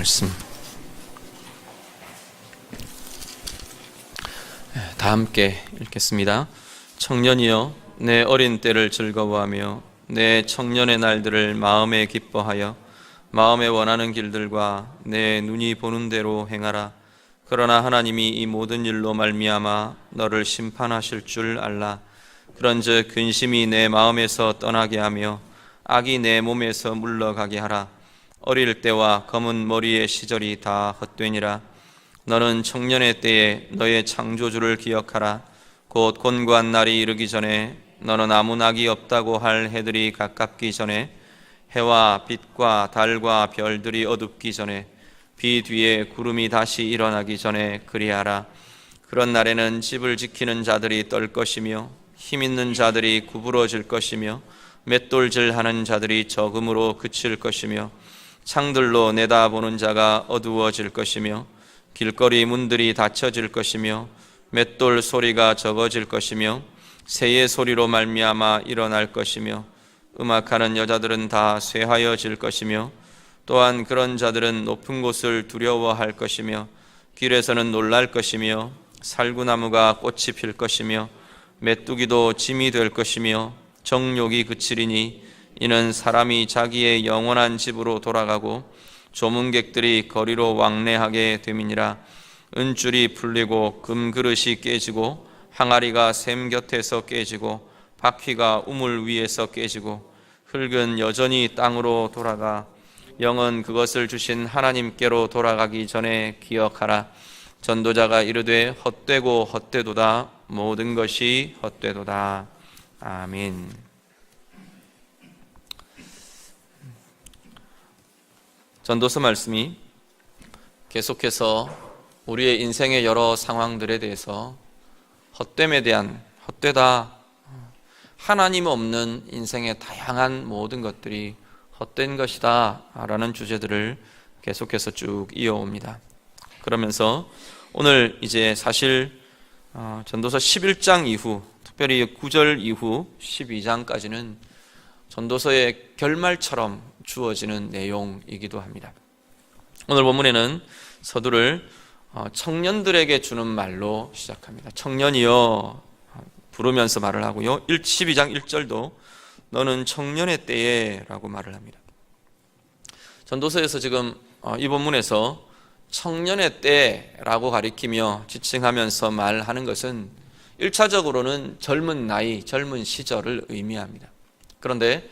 말씀 다 함께 읽겠습니다. 청년이여, 내 어린 때를 즐거워하며 내 청년의 날들을 마음에 기뻐하여 마음에 원하는 길들과 내 눈이 보는 대로 행하라. 그러나 하나님이 이 모든 일로 말미암아 너를 심판하실 줄 알라. 그런즉 근심이 내 마음에서 떠나게 하며 악이 내 몸에서 물러가게 하라. 어릴 때와 검은 머리의 시절이 다 헛되니라. 너는 청년의 때에 너의 창조주를 기억하라. 곧 곤고한 날이 이르기 전에, 너는 아무 낙이 없다고 할 해들이 가깝기 전에, 해와 빛과 달과 별들이 어둡기 전에, 비 뒤에 구름이 다시 일어나기 전에 그리하라. 그런 날에는 집을 지키는 자들이 떨 것이며 힘 있는 자들이 구부러질 것이며 맷돌질하는 자들이 적음으로 그칠 것이며 창들로 내다보는 자가 어두워질 것이며 길거리 문들이 닫혀질 것이며 맷돌 소리가 적어질 것이며 새의 소리로 말미암아 일어날 것이며 음악하는 여자들은 다 쇠하여질 것이며 또한 그런 자들은 높은 곳을 두려워할 것이며 길에서는 놀랄 것이며 살구나무가 꽃이 필 것이며 메뚜기도 짐이 될 것이며 정욕이 그치리니 이는 사람이 자기의 영원한 집으로 돌아가고 조문객들이 거리로 왕래하게 됨이니라. 은줄이 풀리고 금그릇이 깨지고 항아리가 샘 곁에서 깨지고 바퀴가 우물 위에서 깨지고 흙은 여전히 땅으로 돌아가 영은 그것을 주신 하나님께로 돌아가기 전에 기억하라. 전도자가 이르되 헛되고 헛되도다. 모든 것이 헛되도다. 아멘. 전도서 말씀이 계속해서 우리의 인생의 여러 상황들에 대해서 헛됨에 대한, 헛되다, 하나님 없는 인생의 다양한 모든 것들이 헛된 것이다 라는 주제들을 계속해서 쭉 이어옵니다. 그러면서 오늘 이제 사실 전도서 11장 이후, 특별히 9절 이후 12장까지는 전도서의 결말처럼 주어지는 내용이기도 합니다. 오늘 본문에는 서두를 청년들에게 주는 말로 시작합니다. 청년이여 부르면서 말을 하고요. 12장 1절도 너는 청년의 때에 라고 말을 합니다. 전도서에서 지금 이 본문에서 청년의 때라고 가리키며 지칭하면서 말하는 것은 1차적으로는 젊은 나이, 젊은 시절을 의미합니다. 그런데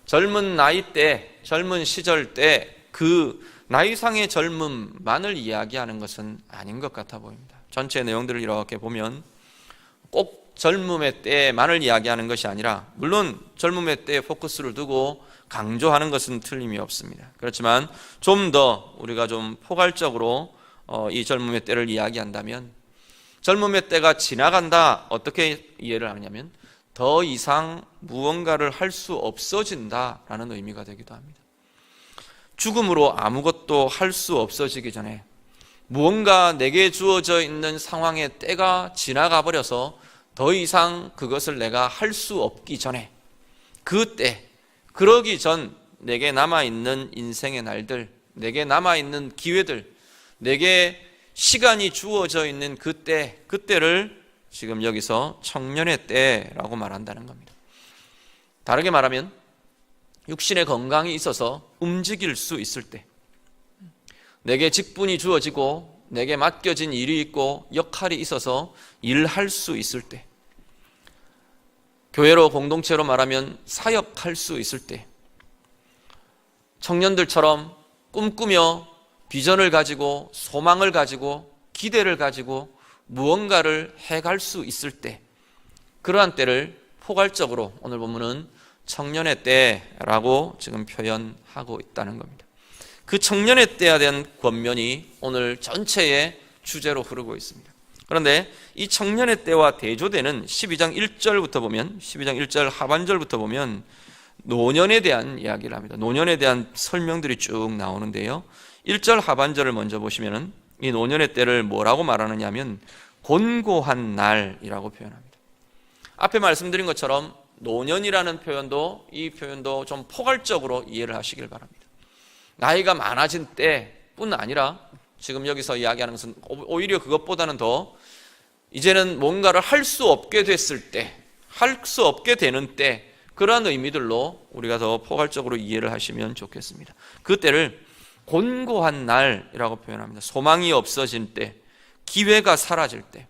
젊은 나이 때, 젊은 시절 때 그 나이상의 젊음만을 이야기하는 것은 아닌 것 같아 보입니다. 전체 내용들을 이렇게 보면 꼭 젊음의 때만을 이야기하는 것이 아니라, 물론 젊음의 때에 포커스를 두고 강조하는 것은 틀림이 없습니다. 그렇지만 좀 더 우리가 좀 포괄적으로 이 젊음의 때를 이야기한다면, 젊음의 때가 지나간다, 어떻게 이해를 하냐면 더 이상 무언가를 할 수 없어진다라는 의미가 되기도 합니다. 죽음으로 아무것도 할 수 없어지기 전에, 무언가 내게 주어져 있는 상황의 때가 지나가 버려서 더 이상 그것을 내가 할 수 없기 전에, 그 때, 그러기 전 내게 남아있는 인생의 날들, 내게 남아있는 기회들, 내게 시간이 주어져 있는 그때를 지금 여기서 청년의 때라고 말한다는 겁니다. 다르게 말하면 육신의 건강이 있어서 움직일 수 있을 때, 내게 직분이 주어지고 내게 맡겨진 일이 있고 역할이 있어서 일할 수 있을 때, 교회로 공동체로 말하면 사역할 수 있을 때, 청년들처럼 꿈꾸며 비전을 가지고 소망을 가지고 기대를 가지고 무언가를 해갈 수 있을 때, 그러한 때를 포괄적으로 오늘 본문은 청년의 때라고 지금 표현하고 있다는 겁니다. 그 청년의 때에 대한 권면이 오늘 전체의 주제로 흐르고 있습니다. 그런데 이 청년의 때와 대조되는 12장 1절부터 보면, 12장 1절 하반절부터 보면 노년에 대한 이야기를 합니다. 노년에 대한 설명들이 쭉 나오는데요, 1절 하반절을 먼저 보시면 이 노년의 때를 뭐라고 말하느냐 하면 곤고한 날이라고 표현합니다. 앞에 말씀드린 것처럼 노년이라는 표현도, 이 표현도 좀 포괄적으로 이해를 하시길 바랍니다. 나이가 많아진 때 뿐 아니라 지금 여기서 이야기하는 것은 오히려 그것보다는 더 이제는 뭔가를 할 수 없게 됐을 때, 할 수 없게 되는 때, 그러한 의미들로 우리가 더 포괄적으로 이해를 하시면 좋겠습니다. 그때를 곤고한 날이라고 표현합니다. 소망이 없어질 때, 기회가 사라질 때,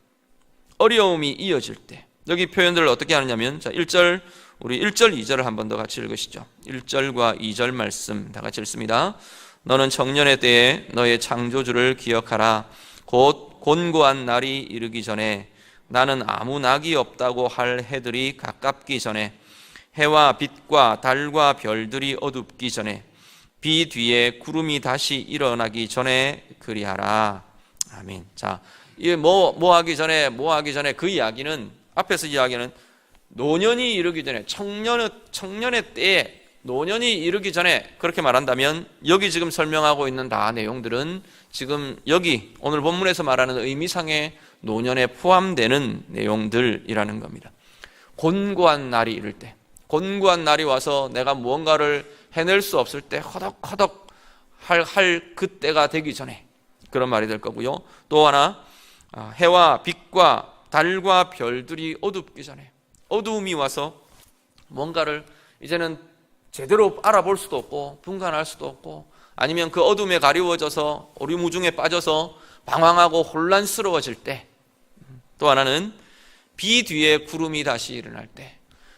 어려움이 이어질 때, 여기 표현들을 어떻게 하느냐면, 자, 1절, 우리 1절, 2절을 한 번 더 같이 읽으시죠. 1절과 2절 말씀 다 같이 읽습니다. 너는 청년의 때에 너의 창조주를 기억하라. 곧 곤고한 날이 이르기 전에, 나는 아무 낙이 없다고 할 해들이 가깝기 전에, 해와 빛과 달과 별들이 어둡기 전에, 비 뒤에 구름이 다시 일어나기 전에 그리하라. 아멘. 자, 이게 뭐 하기 전에 그 이야기는, 앞에서 이야기는 노년이 이르기 전에, 청년의 때에, 노년이 이르기 전에, 그렇게 말한다면 여기 지금 설명하고 있는 다 내용들은 지금 여기 오늘 본문에서 말하는 의미상의 노년에 포함되는 내용들이라는 겁니다. 곤고한 날이 이를 때, 곤고한 날이 와서 내가 무언가를 해낼 수 없을 때 허덕허덕 할 그때가 되기 전에, 그런 말이 될 거고요. 또 하나, 해와 빛과 달과 별들이 어둡기 전에, 어두움이 와서 뭔가를 이제는 제대로 알아볼 수도 없고 분간할 수도 없고, 아니면 그 어둠에 가리워져서 오리무중에 빠져서 방황하고 혼란스러워질 때, 또 하나는 비 뒤에 구름이 다시 일어날 때,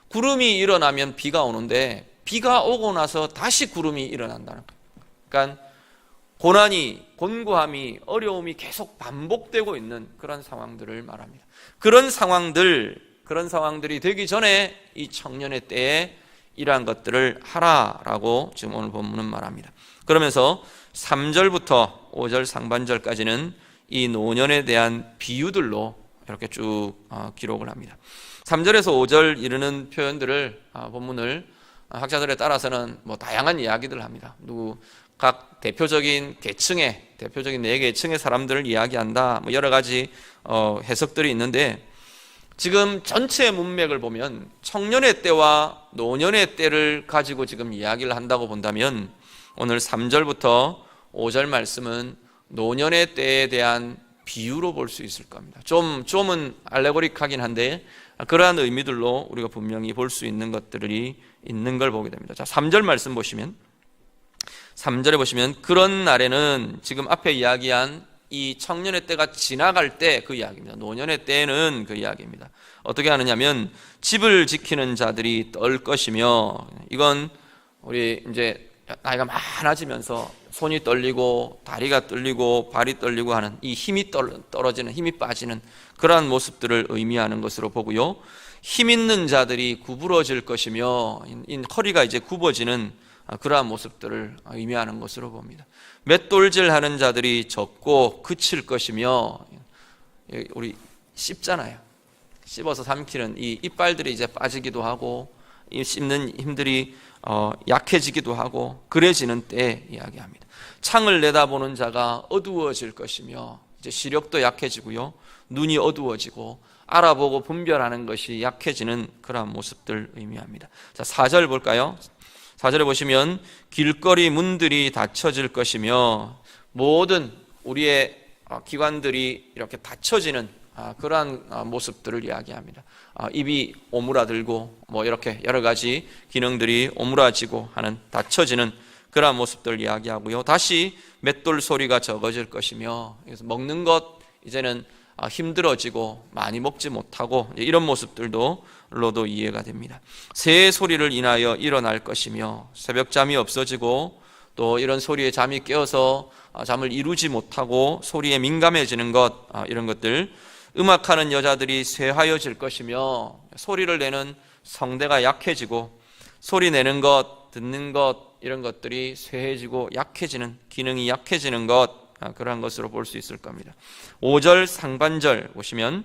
구름이 일어나면 비가 오는데 비가 오고 나서 다시 구름이 일어난다는 거예요. 그러니까 고난이, 곤고함이, 어려움이 계속 반복되고 있는 그런 상황들을 말합니다. 그런 상황들이 되기 전에 이 청년의 때에 이러한 것들을 하라라고 지금 오늘 본문은 말합니다. 그러면서 3절부터 5절 상반절까지는 이 노년에 대한 비유들로 이렇게 쭉 기록을 합니다. 3절에서 5절 이르는 표현들을, 본문을 학자들에 따라서는 뭐 다양한 이야기들을 합니다. 각 대표적인 계층의, 대표적인 4계층의 사람들을 이야기한다, 뭐 여러 가지 해석들이 있는데, 지금 전체 문맥을 보면 청년의 때와 노년의 때를 가지고 지금 이야기를 한다고 본다면, 오늘 3절부터 5절 말씀은 노년의 때에 대한 비유로 볼 수 있을 겁니다. 좀은 알레고릭하긴 한데 그러한 의미들로 우리가 분명히 볼 수 있는 것들이 있는 걸 보게 됩니다. 자, 3절 말씀 보시면, 3절에 보시면 그런 날에는, 지금 앞에 이야기한 이 청년의 때가 지나갈 때 그 이야기입니다. 노년의 때는 그 이야기입니다. 어떻게 하느냐면 집을 지키는 자들이 떨 것이며, 이건 우리 이제 나이가 많아지면서 손이 떨리고 다리가 떨리고 발이 떨리고 하는 이 힘이 떨어지는, 힘이 빠지는 그러한 모습들을 의미하는 것으로 보고요. 힘 있는 자들이 구부러질 것이며, 허리가 이제 굽어지는 그러한 모습들을 의미하는 것으로 봅니다. 맷돌질하는 자들이 적고 그칠 것이며, 우리 씹잖아요. 씹어서 삼키는 이 이빨들이 이제 빠지기도 하고, 이 씹는 힘들이 약해지기도 하고 그래지는 때 이야기합니다. 창을 내다보는 자가 어두워질 것이며, 이제 시력도 약해지고요, 눈이 어두워지고 알아보고 분별하는 것이 약해지는 그러한 모습들 의미합니다. 자, 4절 볼까요? 4절에 보시면 길거리 문들이 닫혀질 것이며, 모든 우리의 기관들이 이렇게 닫혀지는 그러한 모습들을 이야기합니다. 입이 오므라들고 뭐 이렇게 여러 가지 기능들이 오므라지고 하는, 닫혀지는 그러한 모습들을 이야기하고요. 다시 맷돌 소리가 적어질 것이며, 그래서 먹는 것 이제는 힘들어지고 많이 먹지 못하고 이런 모습들로도 이해가 됩니다. 새의 소리를 인하여 일어날 것이며, 새벽잠이 없어지고 또 이런 소리에 잠이 깨어서 잠을 이루지 못하고 소리에 민감해지는 것, 이런 것들. 음악하는 여자들이 쇠하여질 것이며, 소리를 내는 성대가 약해지고 소리 내는 것, 듣는 것, 이런 것들이 쇠해지고 약해지는, 기능이 약해지는 것, 그러한 것으로 볼 수 있을 겁니다. 5절 상반절 보시면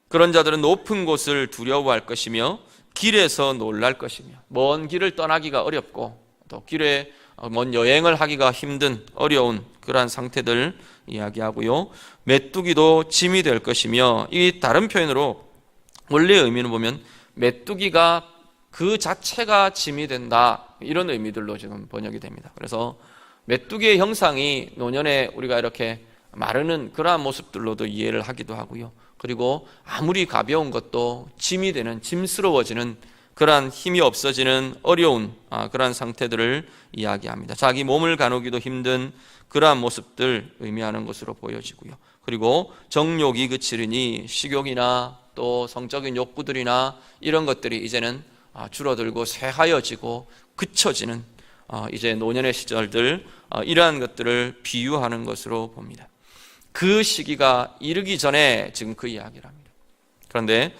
그런 자들은 높은 곳을 두려워할 것이며 길에서 놀랄 것이며, 먼 길을 떠나기가 어렵고 또 길에 먼 여행을 하기가 힘든, 어려운 그러한 상태들 이야기하고요. 메뚜기도 짐이 될 것이며, 이 다른 표현으로 원래 의미는 보면 메뚜기가 그 자체가 짐이 된다, 이런 의미들로 지금 번역이 됩니다. 그래서 메뚜기의 형상이 노년에 우리가 이렇게 마르는 그러한 모습들로도 이해를 하기도 하고요. 그리고 아무리 가벼운 것도 짐이 되는, 짐스러워지는 그러한 힘이 없어지는 어려운 그러한 상태들을 이야기합니다. 자기 몸을 가누기도 힘든 그러한 모습들 의미하는 것으로 보여지고요. 그리고 정욕이 그치르니 식욕이나 또 성적인 욕구들이나 이런 것들이 이제는 줄어들고 쇠하여지고 그쳐지는 이제 노년의 시절들, 이러한 것들을 비유하는 것으로 봅니다. 그 시기가 이르기 전에 지금 그 이야기를 합니다. 그런데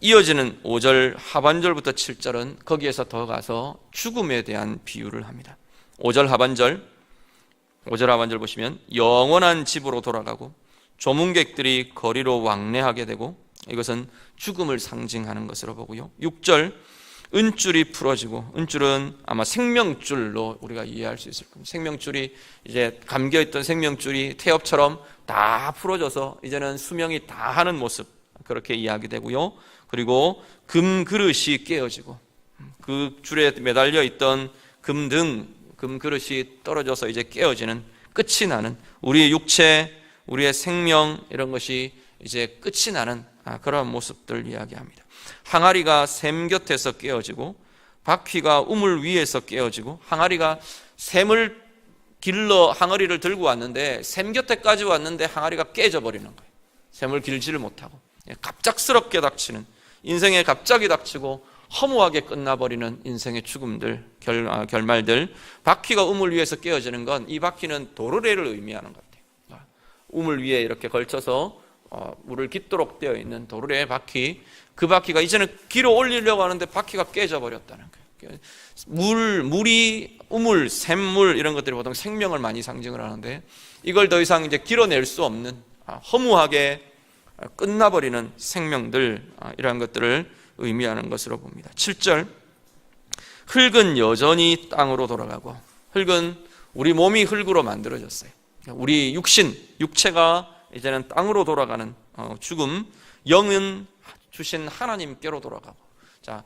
이어지는 5절 하반절부터 7절은 거기에서 더 가서 죽음에 대한 비유를 합니다. 5절 하반절 보시면 영원한 집으로 돌아가고 조문객들이 거리로 왕래하게 되고, 이것은 죽음을 상징하는 것으로 보고요. 6절 은줄이 풀어지고, 은줄은 아마 생명줄로 우리가 이해할 수 있을 겁니다. 생명줄이 이제 감겨있던 생명줄이 태엽처럼 다 풀어져서 이제는 수명이 다 하는 모습, 그렇게 이야기되고요. 그리고 금 그릇이 깨어지고, 그 줄에 매달려 있던 금 그릇이 떨어져서 이제 깨어지는, 끝이 나는, 우리의 육체, 우리의 생명, 이런 것이 이제 끝이 나는 그런 모습들 이야기합니다. 항아리가 샘 곁에서 깨어지고, 바퀴가 우물 위에서 깨어지고, 항아리가 샘을 길러 항아리를 들고 왔는데 샘 곁에까지 왔는데 항아리가 깨져버리는 거예요. 샘을 길지를 못하고 갑작스럽게 닥치는, 인생에 갑자기 닥치고 허무하게 끝나버리는 인생의 죽음들, 결말들. 바퀴가 우물 위에서 깨어지는 건, 이 바퀴는 도르래를 의미하는 것 같아요. 우물 위에 이렇게 걸쳐서 물을 깃도록 되어 있는 도르래의 바퀴, 그 바퀴가 이제는 길어 올리려고 하는데 바퀴가 깨져버렸다는 거예요. 물이 우물, 샘물 이런 것들이 보통 생명을 많이 상징을 하는데, 이걸 더 이상 이제 길어낼 수 없는 허무하게 끝나버리는 생명들, 이러한 것들을 의미하는 것으로 봅니다. 7절 흙은 여전히 땅으로 돌아가고, 흙은 우리 몸이 흙으로 만들어졌어요. 우리 육체가 이제는 땅으로 돌아가는 죽음, 영은 주신 하나님께로 돌아가고, 자,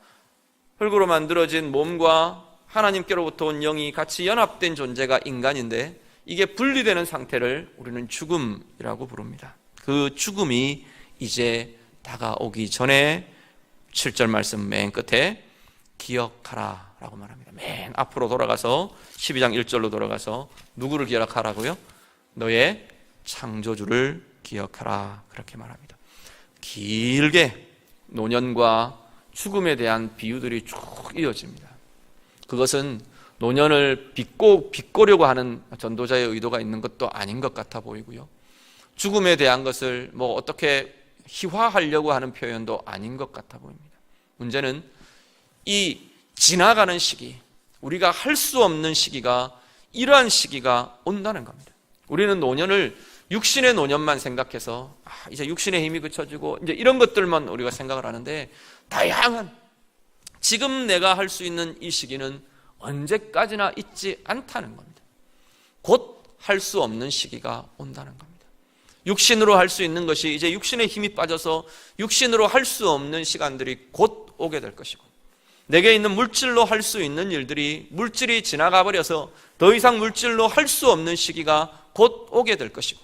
흙으로 만들어진 몸과 하나님께로부터 온 영이 같이 연합된 존재가 인간인데, 이게 분리되는 상태를 우리는 죽음이라고 부릅니다. 그 죽음이 이제 다가오기 전에 7절 말씀 맨 끝에 기억하라 라고 말합니다. 맨 앞으로 돌아가서 12장 1절로 돌아가서 누구를 기억하라고요? 너의 창조주를 기억하라, 그렇게 말합니다. 길게 노년과 죽음에 대한 비유들이 쭉 이어집니다. 그것은 노년을 비꼬려고 하는 전도자의 의도가 있는 것도 아닌 것 같아 보이고요. 죽음에 대한 것을 어떻게 희화하려고 하는 표현도 아닌 것 같아 보입니다. 문제는 이 지나가는 시기, 우리가 할 수 없는 시기가, 이러한 시기가 온다는 겁니다. 우리는 노년을 육신의 노년만 생각해서 이제 육신의 힘이 그쳐지고 이제 이런 것들만 우리가 생각을 하는데, 다양한 지금 내가 할 수 있는 이 시기는 언제까지나 있지 않다는 겁니다. 곧 할 수 없는 시기가 온다는 겁니다. 육신으로 할 수 있는 것이 이제 육신의 힘이 빠져서 육신으로 할 수 없는 시간들이 곧 오게 될 것이고, 내게 있는 물질로 할 수 있는 일들이 물질이 지나가 버려서 더 이상 물질로 할 수 없는 시기가 곧 오게 될 것이고,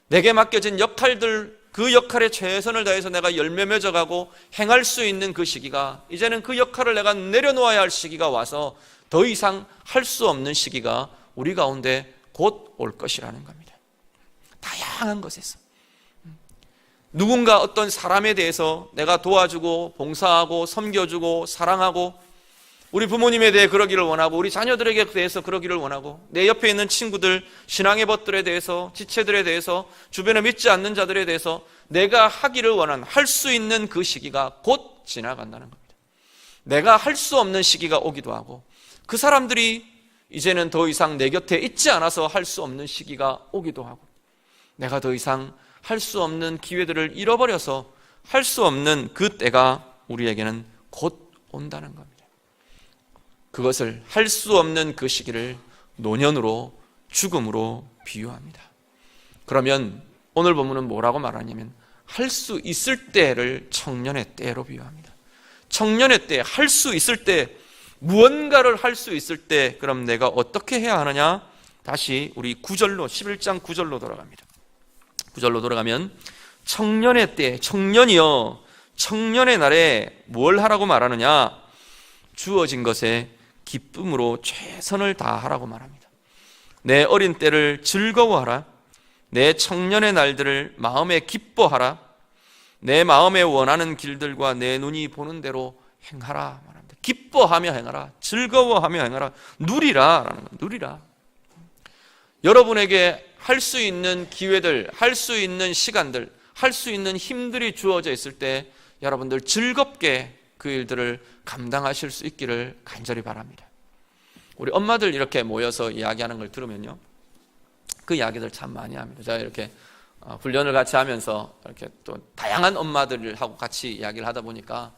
내게 맡겨진 역할들, 그 역할에 최선을 다해서 내가 열매 맺어가고 행할 수 있는 그 시기가, 이제는 그 역할을 내가 내려놓아야 할 시기가 와서 더 이상 할 수 없는 시기가 우리 가운데 곧 올 것이라는 겁니다. 다양한 것에서 누군가 어떤 사람에 대해서 내가 도와주고 봉사하고 섬겨주고 사랑하고, 우리 부모님에 대해 그러기를 원하고, 우리 자녀들에게 대해서 그러기를 원하고, 내 옆에 있는 친구들, 신앙의 벗들에 대해서, 지체들에 대해서, 주변에 믿지 않는 자들에 대해서 내가 하기를 원하는, 할 수 있는 그 시기가 곧 지나간다는 겁니다. 내가 할 수 없는 시기가 오기도 하고, 그 사람들이 이제는 더 이상 내 곁에 있지 않아서 할 수 없는 시기가 오기도 하고, 내가 더 이상 할 수 없는 기회들을 잃어버려서 할 수 없는 그 때가 우리에게는 곧 온다는 겁니다. 그것을, 할 수 없는 그 시기를 노년으로, 죽음으로 비유합니다. 그러면 오늘 본문은 뭐라고 말하냐면, 할 수 있을 때를 청년의 때로 비유합니다. 청년의 때, 할 수 있을 때, 무언가를 할 수 있을 때, 그럼 내가 어떻게 해야 하느냐? 다시 우리 9절로 11장 9절로 돌아갑니다. 9절로 돌아가면 청년의 때 청년이여 청년의 날에 뭘 하라고 말하느냐? 주어진 것에 기쁨으로 최선을 다하라고 말합니다. 내 어린 때를 즐거워하라. 내 청년의 날들을 마음에 기뻐하라. 내 마음에 원하는 길들과 내 눈이 보는 대로 행하라 말합니다. 기뻐하며 행하라. 즐거워하며 행하라. 누리라 라는 겁니다. 누리라. 여러분에게 할 수 있는 기회들, 할 수 있는 시간들, 할 수 있는 힘들이 주어져 있을 때 여러분들 즐겁게 그 일들을 감당하실 수 있기를 간절히 바랍니다. 우리 엄마들 이렇게 모여서 이야기하는 걸 들으면요, 그 이야기들 참 많이 합니다. 제가 이렇게 훈련을 같이 하면서 이렇게 또 다양한 엄마들하고 같이 이야기를 하다 보니까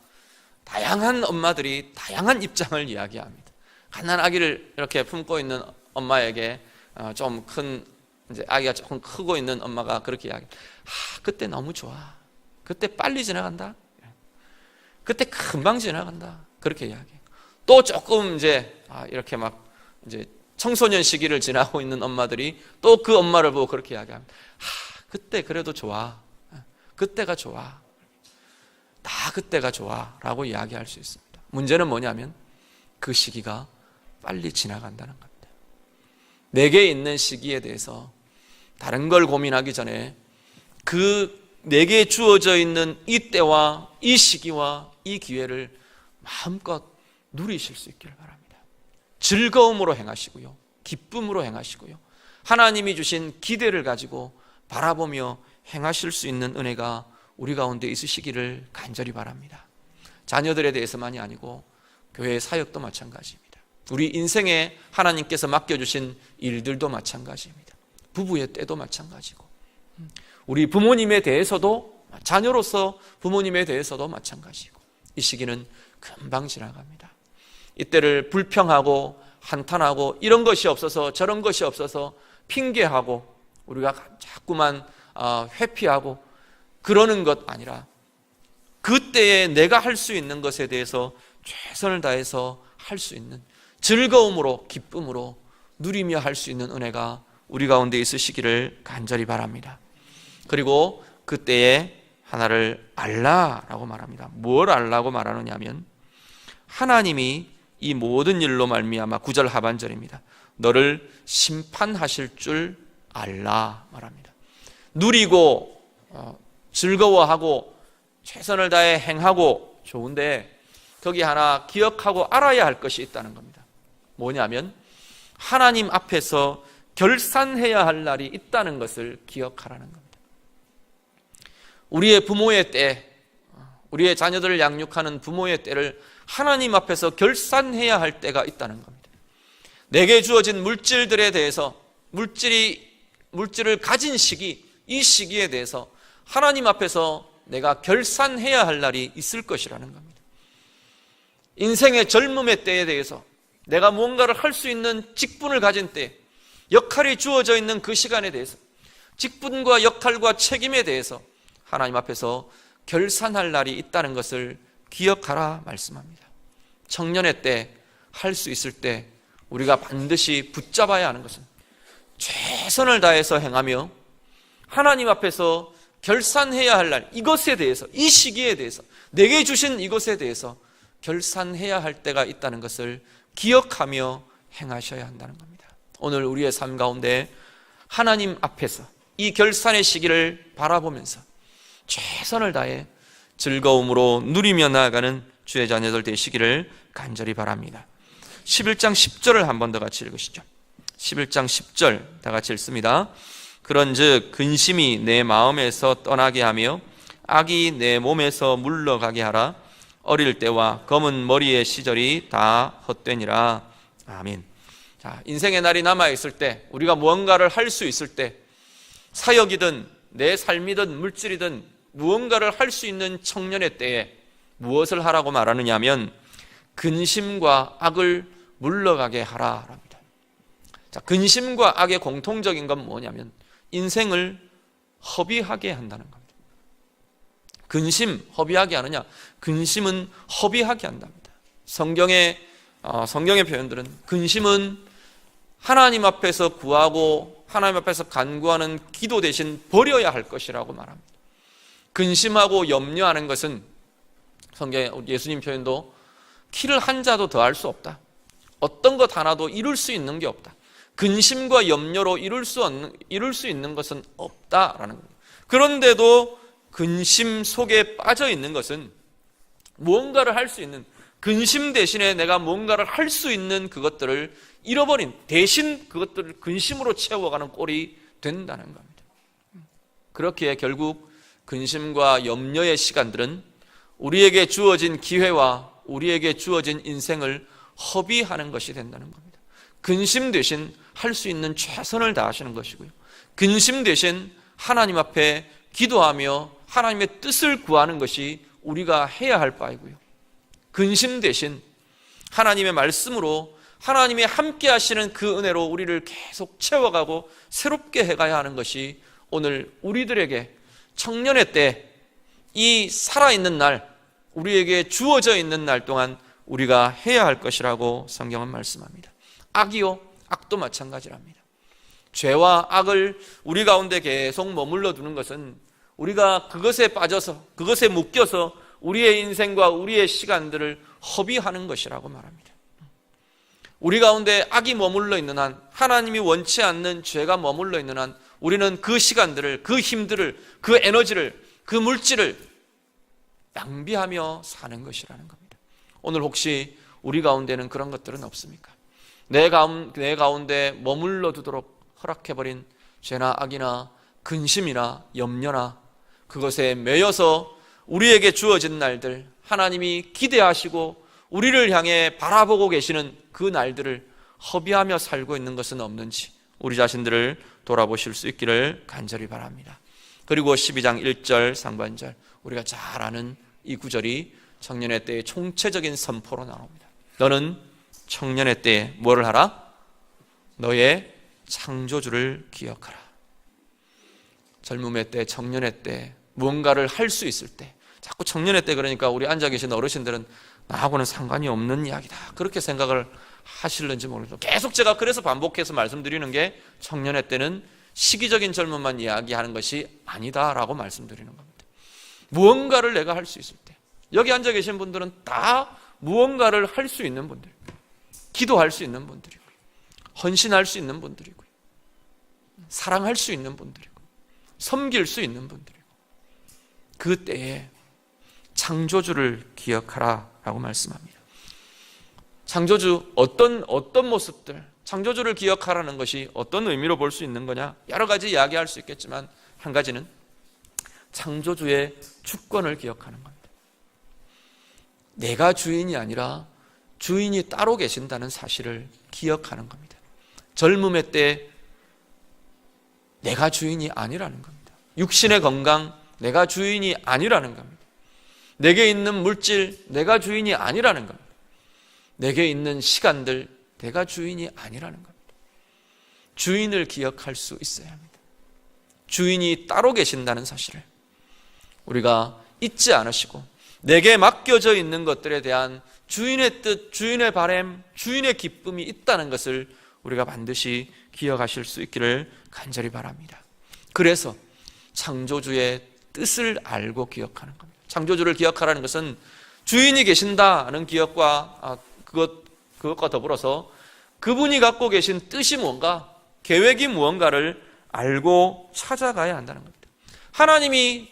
다양한 엄마들이 다양한 입장을 이야기합니다. 갓난아기를 이렇게 품고 있는 엄마에게 좀 큰 이제 아기가 조금 크고 있는 엄마가 그렇게 이야기해요. 그때 너무 좋아. 그때 빨리 지나간다. 그때 금방 지나간다. 그렇게 이야기해요. 또 조금 이제 이렇게 막 이제 청소년 시기를 지나고 있는 엄마들이 또 그 엄마를 보고 그렇게 이야기합니다. 그때 그래도 좋아. 그때가 좋아. 다 그때가 좋아라고 이야기할 수 있습니다. 문제는 뭐냐면 그 시기가 빨리 지나간다는 겁니다. 내게 있는 시기에 대해서 다른 걸 고민하기 전에 그 내게 주어져 있는 이 때와 이 시기와 이 기회를 마음껏 누리실 수 있기를 바랍니다. 즐거움으로 행하시고요, 기쁨으로 행하시고요, 하나님이 주신 기대를 가지고 바라보며 행하실 수 있는 은혜가 우리 가운데 있으시기를 간절히 바랍니다. 자녀들에 대해서만이 아니고 교회 사역도 마찬가지입니다. 우리 인생에 하나님께서 맡겨주신 일들도 마찬가지입니다. 부부의 때도 마찬가지고, 우리 부모님에 대해서도, 자녀로서 부모님에 대해서도 마찬가지고, 이 시기는 금방 지나갑니다. 이때를 불평하고 한탄하고 이런 것이 없어서 저런 것이 없어서 핑계하고 우리가 자꾸만 회피하고 그러는 것 아니라 그때에 내가 할 수 있는 것에 대해서 최선을 다해서 할 수 있는, 즐거움으로 기쁨으로 누리며 할 수 있는 은혜가 우리 가운데 있으시기를 간절히 바랍니다. 그리고 그때에 하나를 알라라고 말합니다. 뭘 알라고 말하느냐 하면 하나님이 이 모든 일로 말미암아 9절 하반절입니다. 너를 심판하실 줄 알라 말합니다. 누리고 즐거워하고 최선을 다해 행하고 좋은데 거기 하나 기억하고 알아야 할 것이 있다는 겁니다. 뭐냐면 하나님 앞에서 결산해야 할 날이 있다는 것을 기억하라는 겁니다. 우리의 부모의 때, 우리의 자녀들을 양육하는 부모의 때를 하나님 앞에서 결산해야 할 때가 있다는 겁니다. 내게 주어진 물질들에 대해서, 물질을 가진 시기, 이 시기에 대해서 하나님 앞에서 내가 결산해야 할 날이 있을 것이라는 겁니다. 인생의 젊음의 때에 대해서 내가 무언가를 할 수 있는 직분을 가진 때, 역할이 주어져 있는 그 시간에 대해서, 직분과 역할과 책임에 대해서 하나님 앞에서 결산할 날이 있다는 것을 기억하라 말씀합니다. 청년의 때, 할 수 있을 때 우리가 반드시 붙잡아야 하는 것은 최선을 다해서 행하며 하나님 앞에서 결산해야 할 날, 이것에 대해서, 이 시기에 대해서, 내게 주신 이것에 대해서 결산해야 할 때가 있다는 것을 기억하며 행하셔야 한다는 겁니다. 오늘 우리의 삶 가운데 하나님 앞에서 이 결산의 시기를 바라보면서 최선을 다해 즐거움으로 누리며 나아가는 주의 자녀들 되시기를 간절히 바랍니다. 11장 10절을 한 번 더 같이 읽으시죠. 11장 10절 다 같이 읽습니다. 그런즉 근심이 내 마음에서 떠나게 하며 악이 내 몸에서 물러가게 하라. 어릴 때와 검은 머리의 시절이 다 헛되니라. 아멘. 자, 인생의 날이 남아있을 때, 우리가 무언가를 할 수 있을 때, 사역이든 내 삶이든 물질이든 무언가를 할 수 있는 청년의 때에 무엇을 하라고 말하느냐 하면 근심과 악을 물러가게 하라랍니다. 자, 근심과 악의 공통적인 건 뭐냐면 인생을 허비하게 한다는 겁니다. 근심, 허비하게 하느냐? 근심은 허비하게 한답니다. 성경의 표현들은 근심은 하나님 앞에서 구하고 하나님 앞에서 간구하는 기도 대신 버려야 할 것이라고 말합니다. 근심하고 염려하는 것은 성경에 예수님 표현도 키를 한 자도 더할 수 없다. 어떤 것 하나도 이룰 수 있는 게 없다. 근심과 염려로 이룰 수 있는 것은 없다라는 겁니다. 그런데도 근심 속에 빠져 있는 것은 무언가를 할 수 있는, 근심 대신에 내가 뭔가를 할 수 있는 그것들을 잃어버린, 대신 그것들을 근심으로 채워가는 꼴이 된다는 겁니다. 그렇기에 결국 근심과 염려의 시간들은 우리에게 주어진 기회와 우리에게 주어진 인생을 허비하는 것이 된다는 겁니다. 근심 대신 할 수 있는 최선을 다하시는 것이고요, 근심 대신 하나님 앞에 기도하며 하나님의 뜻을 구하는 것이 우리가 해야 할 바이고요, 근심 대신 하나님의 말씀으로 하나님의 함께 하시는 그 은혜로 우리를 계속 채워가고 새롭게 해가야 하는 것이 오늘 우리들에게 청년의 때, 이 살아있는 날, 우리에게 주어져 있는 날 동안 우리가 해야 할 것이라고 성경은 말씀합니다. 악이요, 악도 마찬가지랍니다. 죄와 악을 우리 가운데 계속 머물러 두는 것은 우리가 그것에 빠져서, 그것에 묶여서 우리의 인생과 우리의 시간들을 허비하는 것이라고 말합니다. 우리 가운데 악이 머물러 있는 한, 하나님이 원치 않는 죄가 머물러 있는 한 우리는 그 시간들을, 그 힘들을, 그 에너지를, 그 물질을 낭비하며 사는 것이라는 겁니다. 오늘 혹시 우리 가운데는 그런 것들은 없습니까? 내 가운데 머물러 두도록 허락해버린 죄나 악이나 근심이나 염려나 그것에 매여서 우리에게 주어진 날들, 하나님이 기대하시고 우리를 향해 바라보고 계시는 그 날들을 허비하며 살고 있는 것은 없는지 우리 자신들을 돌아보실 수 있기를 간절히 바랍니다. 그리고 12장 1절 상반절, 우리가 잘 아는 이 구절이 청년의 때의 총체적인 선포로 나옵니다. 너는 청년의 때에 뭐를 하라? 너의 창조주를 기억하라. 젊음의 때, 청년의 때, 무언가를 할 수 있을 때, 자꾸 청년의 때 그러니까 우리 앉아 계신 어르신들은 나하고는 상관이 없는 이야기다, 그렇게 생각을 하실는지 모르겠어요. 계속 제가 그래서 반복해서 말씀드리는 게 청년의 때는 시기적인 젊음만 이야기하는 것이 아니다라고 말씀드리는 겁니다. 무언가를 내가 할 수 있을 때, 여기 앉아 계신 분들은 다 무언가를 할 수 있는 분들, 기도할 수 있는 분들이고요, 헌신할 수 있는 분들이고요, 사랑할 수 있는 분들이고, 섬길 수 있는 분들이고, 그 때에 창조주를 기억하라 라고 말씀합니다. 창조주, 어떤 모습들, 창조주를 기억하라는 것이 어떤 의미로 볼 수 있는 거냐, 여러 가지 이야기할 수 있겠지만 한 가지는 창조주의 주권을 기억하는 겁니다. 내가 주인이 아니라 주인이 따로 계신다는 사실을 기억하는 겁니다. 젊음의 때 내가 주인이 아니라는 겁니다. 육신의 건강, 내가 주인이 아니라는 겁니다. 내게 있는 물질, 내가 주인이 아니라는 겁니다. 내게 있는 시간들, 내가 주인이 아니라는 겁니다. 주인을 기억할 수 있어야 합니다. 주인이 따로 계신다는 사실을 우리가 잊지 않으시고, 내게 맡겨져 있는 것들에 대한 주인의 뜻, 주인의 바람, 주인의 기쁨이 있다는 것을 우리가 반드시 기억하실 수 있기를 간절히 바랍니다. 그래서 창조주의 뜻을 알고 기억하는 겁니다. 창조주를 기억하라는 것은 주인이 계신다는 기억과 그것과 더불어서 그분이 갖고 계신 뜻이 뭔가, 계획이 무언가를 알고 찾아가야 한다는 겁니다. 하나님이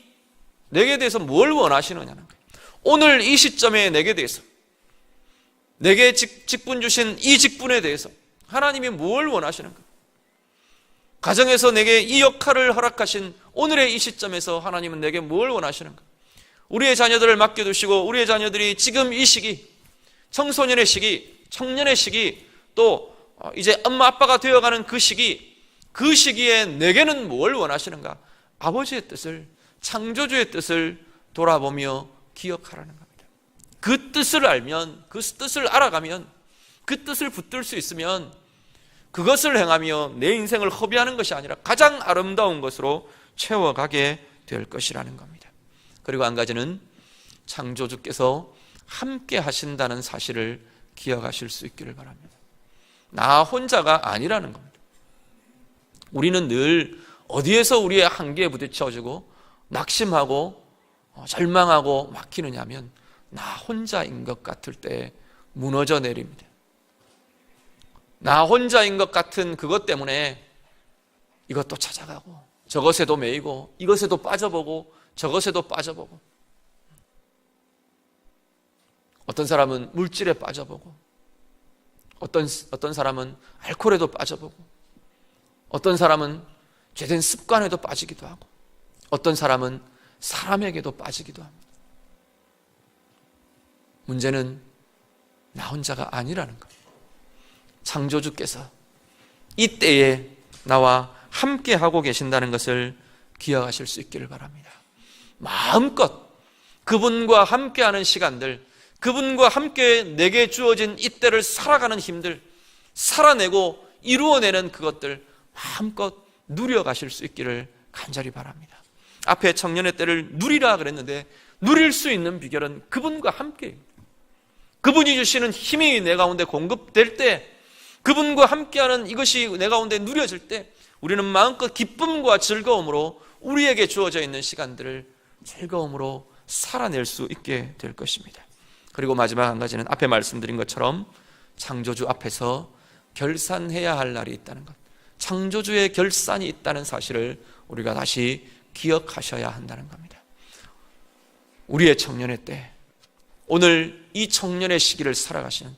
내게 대해서 뭘 원하시느냐는 거예요. 오늘 이 시점에 내게 대해서, 내게 직분 주신 이 직분에 대해서 하나님이 뭘 원하시는 거예요. 가정에서 내게 이 역할을 허락하신 오늘의 이 시점에서 하나님은 내게 뭘 원하시는 거예요. 우리의 자녀들을 맡겨두시고 우리의 자녀들이 지금 이 시기, 청소년의 시기, 청년의 시기, 또 이제 엄마 아빠가 되어가는 그 시기에 내게는 뭘 원하시는가? 아버지의 뜻을, 창조주의 뜻을 돌아보며 기억하라는 겁니다. 그 뜻을 알면, 그 뜻을 알아가면, 그 뜻을 붙들 수 있으면 그것을 행하며 내 인생을 허비하는 것이 아니라 가장 아름다운 것으로 채워가게 될 것이라는 겁니다. 그리고 한 가지는 창조주께서 함께 하신다는 사실을 기억하실 수 있기를 바랍니다. 나 혼자가 아니라는 겁니다. 우리는 늘 어디에서 우리의 한계에 부딪혀지고 낙심하고 절망하고 막히느냐 하면 나 혼자인 것 같을 때 무너져 내립니다. 나 혼자인 것 같은 그것 때문에 이것도 찾아가고 저것에도 매이고 이것에도 빠져보고 저것에도 빠져보고, 어떤 사람은 물질에 빠져보고, 어떤 사람은 알코올에도 빠져보고, 어떤 사람은 죄된 습관에도 빠지기도 하고, 어떤 사람은 사람에게도 빠지기도 합니다. 문제는 나 혼자가 아니라는 겁니다. 창조주께서 이 때에 나와 함께 하고 계신다는 것을 기억하실 수 있기를 바랍니다. 마음껏 그분과 함께하는 시간들, 그분과 함께 내게 주어진 이 때를 살아가는 힘들, 살아내고 이루어내는 그것들 마음껏 누려가실 수 있기를 간절히 바랍니다. 앞에 청년의 때를 누리라 그랬는데 누릴 수 있는 비결은 그분과 함께입니다. 그분이 주시는 힘이 내 가운데 공급될 때, 그분과 함께하는 이것이 내 가운데 누려질 때 우리는 마음껏 기쁨과 즐거움으로 우리에게 주어져 있는 시간들을 즐거움으로 살아낼 수 있게 될 것입니다. 그리고 마지막 한 가지는 앞에 말씀드린 것처럼 창조주 앞에서 결산해야 할 날이 있다는 것, 창조주의 결산이 있다는 사실을 우리가 다시 기억하셔야 한다는 겁니다. 우리의 청년의 때, 오늘 이 청년의 시기를 살아가시는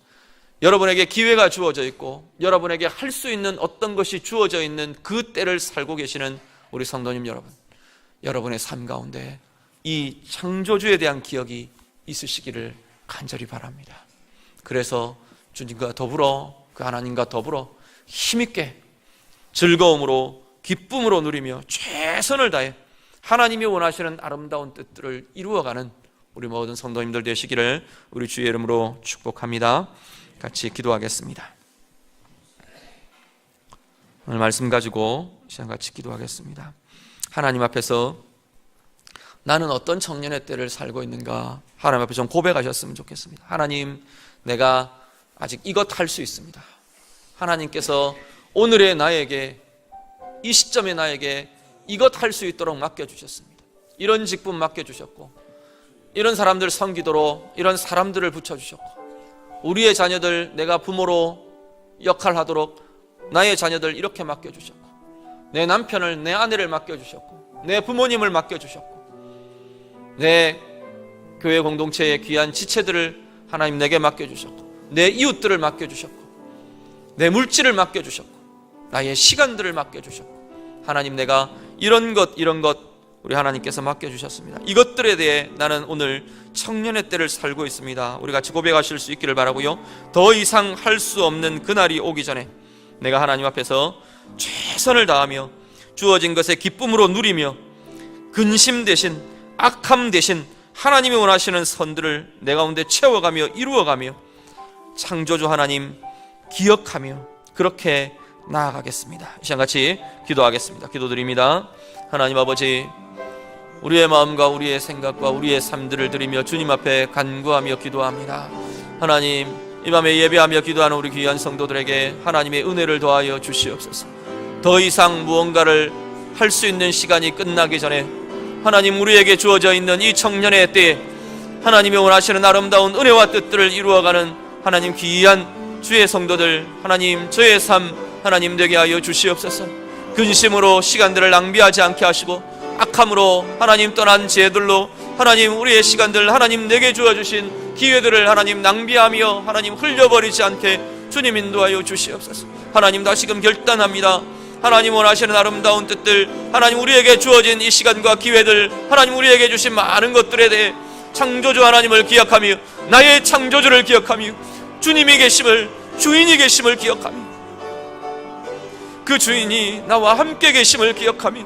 여러분에게 기회가 주어져 있고 여러분에게 할 수 있는 어떤 것이 주어져 있는 그 때를 살고 계시는 우리 성도님 여러분, 여러분의 삶 가운데 이 창조주에 대한 기억이 있으시기를 간절히 바랍니다. 그래서 주님과 더불어, 그 하나님과 더불어 힘있게 즐거움으로 기쁨으로 누리며 최선을 다해 하나님이 원하시는 아름다운 뜻들을 이루어가는 우리 모든 성도님들 되시기를 우리 주의 이름으로 축복합니다. 같이 기도하겠습니다. 오늘 말씀 가지고 시간 같이 기도하겠습니다. 하나님 앞에서 나는 어떤 청년의 때를 살고 있는가, 하나님 앞에 좀 고백하셨으면 좋겠습니다. 하나님, 내가 아직 이것 할 수 있습니다. 하나님께서 오늘의 나에게, 이 시점의 나에게 이것 할 수 있도록 맡겨주셨습니다. 이런 직분 맡겨주셨고, 이런 사람들 섬기도록 이런 사람들을 붙여주셨고, 우리의 자녀들 내가 부모로 역할하도록 나의 자녀들 이렇게 맡겨주셨고, 내 남편을, 내 아내를 맡겨주셨고, 내 부모님을 맡겨주셨고, 내 교회 공동체의 귀한 지체들을 하나님 내게 맡겨주셨고, 내 이웃들을 맡겨주셨고, 내 물질을 맡겨주셨고, 나의 시간들을 맡겨주셨고, 하나님 내가 이런 것 우리 하나님께서 맡겨주셨습니다. 이것들에 대해 나는 오늘 청년의 때를 살고 있습니다. 우리 같이 고백하실 수 있기를 바라고요. 더 이상 할 수 없는 그날이 오기 전에 내가 하나님 앞에서 최선을 다하며 주어진 것에 기쁨으로 누리며 근심 대신 악함 대신 하나님이 원하시는 선들을 내 가운데 채워가며 이루어가며 창조주 하나님 기억하며 그렇게 나아가겠습니다. 이 시간 같이 기도하겠습니다. 기도드립니다. 하나님 아버지, 우리의 마음과 우리의 생각과 우리의 삶들을 드리며 주님 앞에 간구하며 기도합니다. 하나님, 이 밤에 예배하며 기도하는 우리 귀한 성도들에게 하나님의 은혜를 더하여 주시옵소서. 더 이상 무언가를 할 수 있는 시간이 끝나기 전에 하나님, 우리에게 주어져 있는 이 청년의 때에 하나님이 원하시는 아름다운 은혜와 뜻들을 이루어가는 하나님 귀한 주의 성도들, 하나님 저의 삶 하나님 되게 하여 주시옵소서. 근심으로 시간들을 낭비하지 않게 하시고 악함으로 하나님 떠난 죄들로 하나님 우리의 시간들 하나님 내게 주어주신 기회들을 하나님 낭비하며 하나님 흘려버리지 않게 주님 인도하여 주시옵소서. 하나님 다시금 결단합니다. 하나님 원하시는 아름다운 뜻들, 하나님 우리에게 주어진 이 시간과 기회들, 하나님 우리에게 주신 많은 것들에 대해 창조주 하나님을 기억하며 나의 창조주를 기억하며 주님이 계심을, 주인이 계심을 기억하며 그 주인이 나와 함께 계심을 기억하며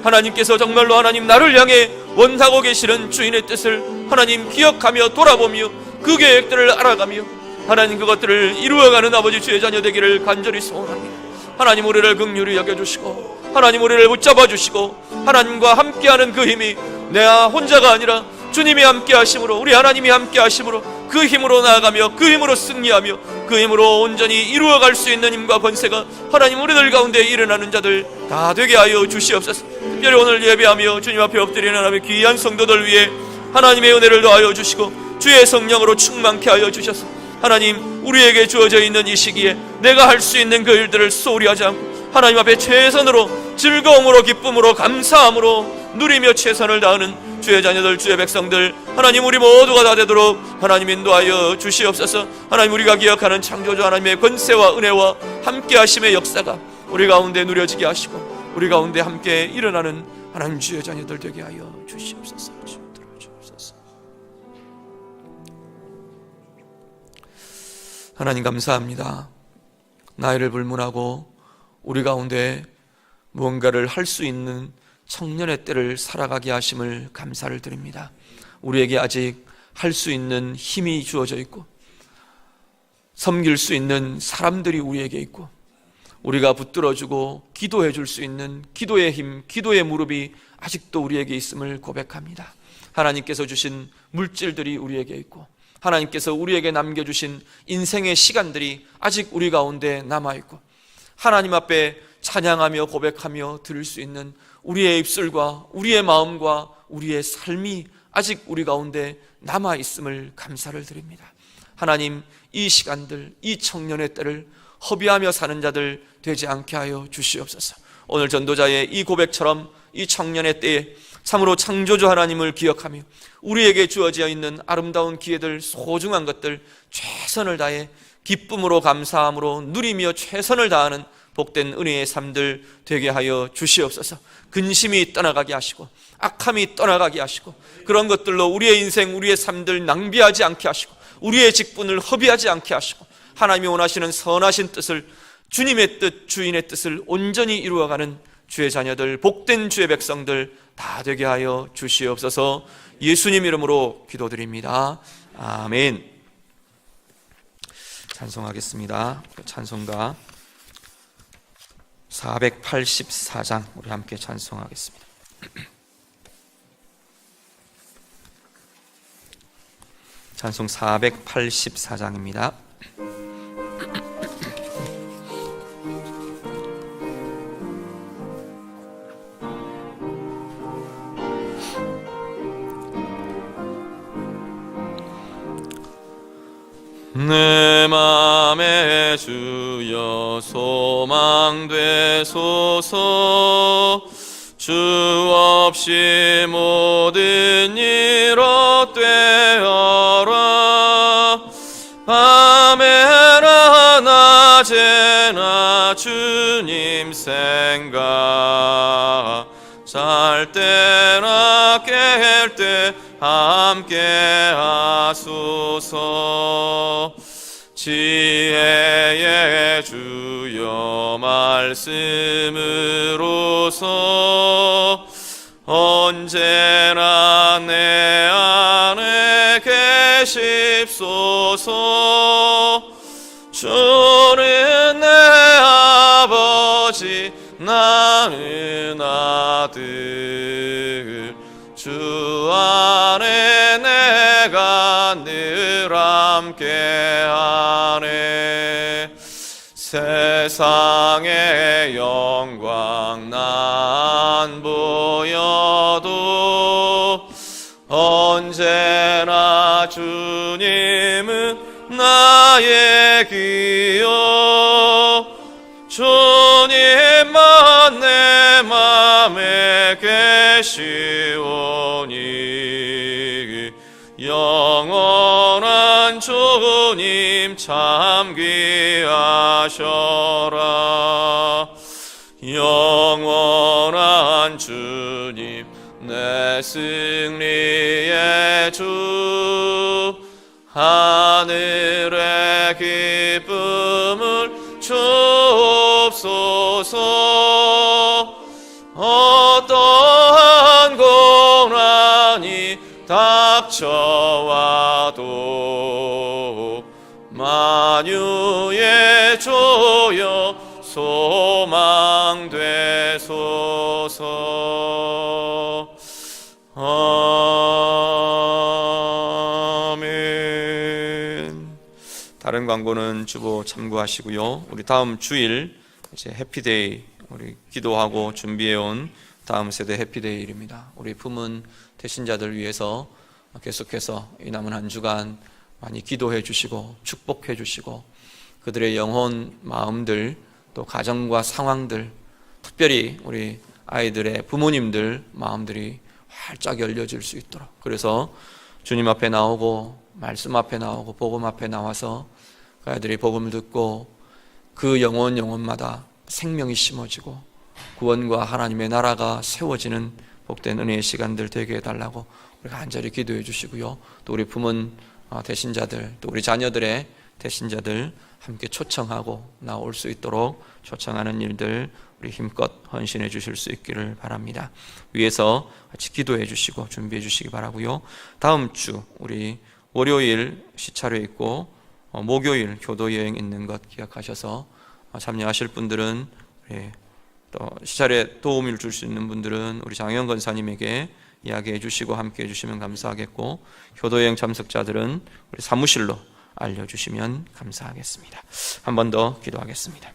하나님께서 정말로 하나님 나를 향해 원하고 계시는 주인의 뜻을 하나님 기억하며 돌아보며 그 계획들을 알아가며 하나님 그것들을 이루어가는 아버지 주의 자녀 되기를 간절히 소원합니다. 하나님 우리를 긍휼히 여겨주시고 하나님 우리를 붙잡아 주시고 하나님과 함께하는 그 힘이 내가 혼자가 아니라 주님이 함께 하심으로, 우리 하나님이 함께 하심으로 그 힘으로 나아가며 그 힘으로 승리하며 그 힘으로 온전히 이루어갈 수 있는 힘과 권세가 하나님 우리들 가운데 일어나는 자들 다 되게 하여 주시옵소서. 특별히 오늘 예배하며 주님 앞에 엎드리는 하나님의 귀한 성도들 위해 하나님의 은혜를 더하여 주시고 주의 성령으로 충만케 하여 주셔서 하나님 우리에게 주어져 있는 이 시기에 내가 할 수 있는 그 일들을 소홀히 하지 않고 하나님 앞에 최선으로 즐거움으로 기쁨으로 감사함으로 누리며 최선을 다하는 주의 자녀들 주의 백성들 하나님 우리 모두가 다 되도록 하나님 인도하여 주시옵소서. 하나님 우리가 기억하는 창조주 하나님의 권세와 은혜와 함께 하심의 역사가 우리 가운데 누려지게 하시고 우리 가운데 함께 일어나는 하나님 주의 자녀들 되게 하여 주시옵소서. 들어주옵소서. 하나님 감사합니다. 나이를 불문하고 우리 가운데 무언가를 할 수 있는 청년의 때를 살아가게 하심을 감사를 드립니다. 우리에게 아직 할 수 있는 힘이 주어져 있고 섬길 수 있는 사람들이 우리에게 있고 우리가 붙들어주고 기도해 줄 수 있는 기도의 힘, 기도의 무릎이 아직도 우리에게 있음을 고백합니다. 하나님께서 주신 물질들이 우리에게 있고 하나님께서 우리에게 남겨주신 인생의 시간들이 아직 우리 가운데 남아있고 하나님 앞에 찬양하며 고백하며 들을 수 있는 우리의 입술과 우리의 마음과 우리의 삶이 아직 우리 가운데 남아있음을 감사를 드립니다. 하나님 이 시간들, 이 청년의 때를 허비하며 사는 자들 되지 않게 하여 주시옵소서. 오늘 전도자의 이 고백처럼 이 청년의 때에 참으로 창조주 하나님을 기억하며 우리에게 주어져 있는 아름다운 기회들, 소중한 것들 최선을 다해 기쁨으로 감사함으로 누리며 최선을 다하는 복된 은혜의 삶들 되게 하여 주시옵소서. 근심이 떠나가게 하시고 악함이 떠나가게 하시고 그런 것들로 우리의 인생, 우리의 삶들 낭비하지 않게 하시고 우리의 직분을 허비하지 않게 하시고 하나님이 원하시는 선하신 뜻을, 주님의 뜻, 주인의 뜻을 온전히 이루어가는 주의 자녀들, 복된 주의 백성들 다 되게 하여 주시옵소서. 예수님 이름으로 기도드립니다. 아멘. 찬송하겠습니다. 찬송가 484장 우리 함께 찬송하겠습니다. 찬송 484장입니다. 내 맘에 주여 소망되소서. 주 없이 모든 일 헛되어라. 밤에나 낮에나 주님 생각, 잘 때나 깰 때 함께 하소서. 지혜의 주여 말씀으로서 언제나 내 안에 계십소서. 주는 내 아버지 나는 아들, 주 안에 내가 늘 함께하네. 세상의 영광 난 보여도 언제나 주님은 나의 기여. 주님만 내 맘에 계시오니 영원한 주님 참 귀하셔라. 영원한 주님 내 승리의 주, 하늘의 기쁨을 주옵소서. 어떠한 고난이 닥쳐와도 만유의 주여 소망되소서. 아멘. 다른 광고는 주보 참고하시고요. 우리 다음 주일 이제 해피데이 우리 기도하고 준비해온 다음 세대 해피데이입니다. 우리 품은 대신자들 위해서 계속해서 이 남은 한 주간 많이 기도해 주시고 축복해 주시고 그들의 영혼 마음들 또 가정과 상황들 특별히 우리 아이들의 부모님들 마음들이 활짝 열려질 수 있도록 그래서 주님 앞에 나오고 말씀 앞에 나오고 복음 앞에 나와서 그 아이들이 복음을 듣고 그 영혼마다 생명이 심어지고 구원과 하나님의 나라가 세워지는 복된 은혜의 시간들 되게 해달라고 우리가 간절히 기도해 주시고요. 또 우리 품은 대신자들 또 우리 자녀들의 대신자들 함께 초청하고 나올 수 있도록 초청하는 일들 우리 힘껏 헌신해 주실 수 있기를 바랍니다. 위에서 같이 기도해 주시고 준비해 주시기 바라고요. 다음 주 우리 월요일 시차례 있고 목요일 교도 여행 있는 것 기억하셔서 참여하실 분들은 또 시차례 도움을 줄 수 있는 분들은 우리 장영 권사님에게 이야기해 주시고 함께 해 주시면 감사하겠고 교도 여행 참석자들은 우리 사무실로 알려주시면 감사하겠습니다. 한 번 더 기도하겠습니다.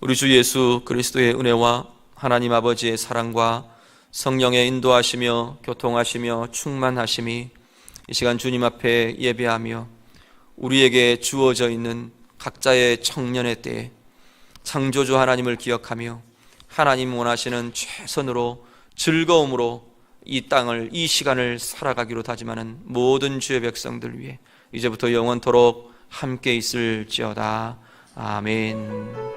우리 주 예수 그리스도의 은혜와 하나님 아버지의 사랑과 성령의 인도하시며 교통하시며 충만하심이 이 시간 주님 앞에 예배하며 우리에게 주어져 있는 각자의 청년의 때에 창조주 하나님을 기억하며 하나님 원하시는 최선으로 즐거움으로 이 땅을 이 시간을 살아가기로 다짐하는 모든 주의 백성들 위해 이제부터 영원토록 함께 있을지어다. 아멘.